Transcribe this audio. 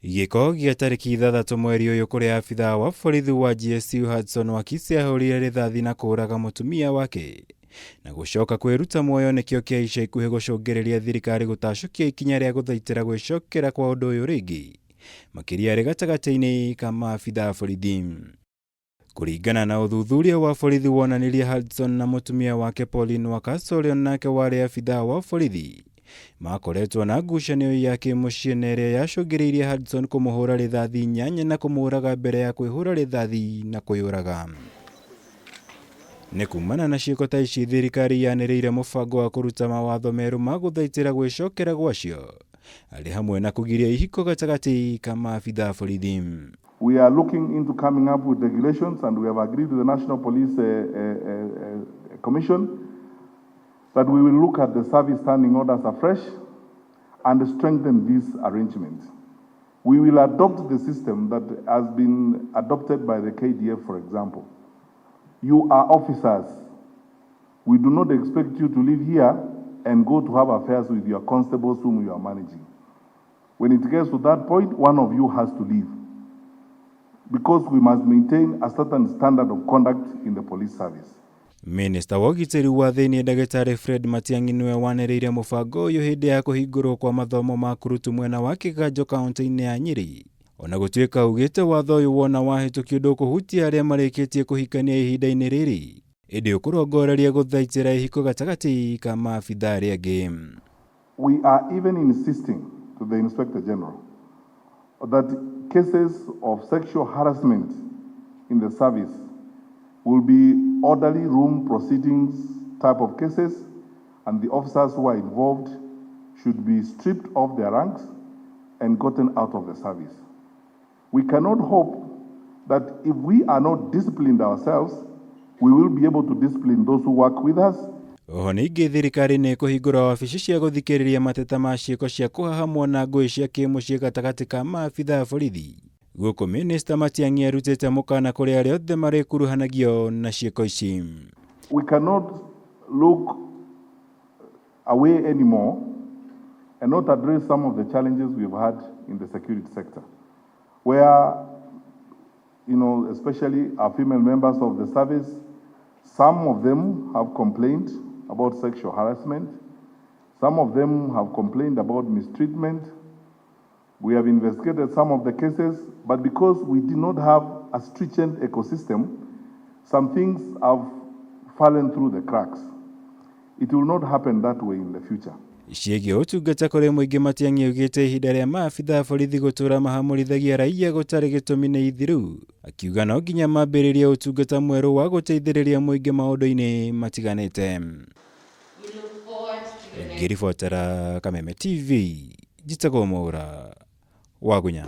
Gĩko gĩa tarĩki 6 mweri ũyũ kũrĩa abithaa wa borithi wa GSU Hudson Wakisi ahũrire rithathi na kũũraga mũtumia wake na gũcoka kwĩruta muoyo nĩkĩo kĩa ica ikuhĩ gũcũngĩrĩria thirikari gũtacũkia ikinya rĩa gũthaitĩra gwĩcokera kwa ũndũ ũyũ rĩngĩ makĩria arĩ gatagatĩ-inĩ ka maabithaa borithi. Kũringana na ũthuthuria wa borithi wonanirie Hudson na mũtumia wake Pauline Wakaso ũrĩa nake warĩ abithaa wa borithi makoretwo na ngucanio ya kĩmũciĩ na ĩrĩa yacũngĩrĩirie Hudson kũmũhũra rithathi 8 na kũmũraga mbere ya kwĩhũra rithathi na kwĩyũraga. Nĩ kumana na ciiko ta ici thirikari yanĩrĩire mũbango wa kũruta mawatho merũ ma gũthaitĩra gwĩcokera gwacio arĩ hamwe na kugiria ihiko gatagati ka maabithaa borithi. We are looking into coming up with regulations, and we have agreed with the National Police Commission that we will look at the service standing orders afresh and strengthen these arrangements. We will adopt the system that has been adopted by the KDF, for example. You are officers. We do not expect you to live here and go to have affairs with your constables whom you are managing. When it gets to that point, one of you has to leave, because we must maintain a certain standard of conduct in the police service. Minista wa ugitiri wa thiini Dr Fred Matiang'i niwe wanĩrĩire mũbango ũyũ hĩndĩ ya kũhingũrwo kwa mathomo ma kuruta mwena wa Kiganjo kaunti-ini ya Nyeri. Ona gũtuĩka augite watho ũyũ wona wahĩtũkio ndũkũhutia arĩa marĩkĩtie kũhikania ihinda-inĩ rĩrĩ, ĩndĩ ũkũrongoreria gũthaitĩra ihiko gatagatĩ ka maabithaa arĩa angĩ. We are even insisting to the Inspector General that cases of sexual harassment in the service will be orderly room proceedings type of cases, and the officers who are involved should be stripped of their ranks and gotten out of the service. We cannot hope that if we are not disciplined ourselves, we will be able to discipline those who work with us. Oho ningĩ thirikari nĩ kũhingũra wabici cia gũthikĩrĩria mateta ma ciiko cia kũhahamwo na ngũĩ cia kĩmũciĩ gatagatĩ ka maabithaa borithi. Gũkũ minista Matiang'i arutĩte mũkana kũrĩ arĩa othe marĩkuruhanagio na ciiko ici. We cannot look away anymore and not address some of the challenges we've had in the security sector, where, especially our female members of the service, some of them have complained about sexual harassment. Some of them have complained about mistreatment. We have investigated some of the cases, but because we did not have a stringent ecosystem, some things have fallen through the cracks. It will not happen that way in the future. Ciĩgiĩ ũtungata kũrĩ mũingĩ Matiang'i augĩte ihinda rĩa maabithaa borithi gũtũũra mahamũrithagia raia gũtarĩ gĩtũmi nĩ ithiru, akiuga no nginya mambĩrĩrie ũtungata mwerũ wa gũteithĩrĩria mũingĩ maũndũ-inĩ matiganĩte. Ngĩribotera Kameme TV, njĩtagwo Mwaura wa Gunya.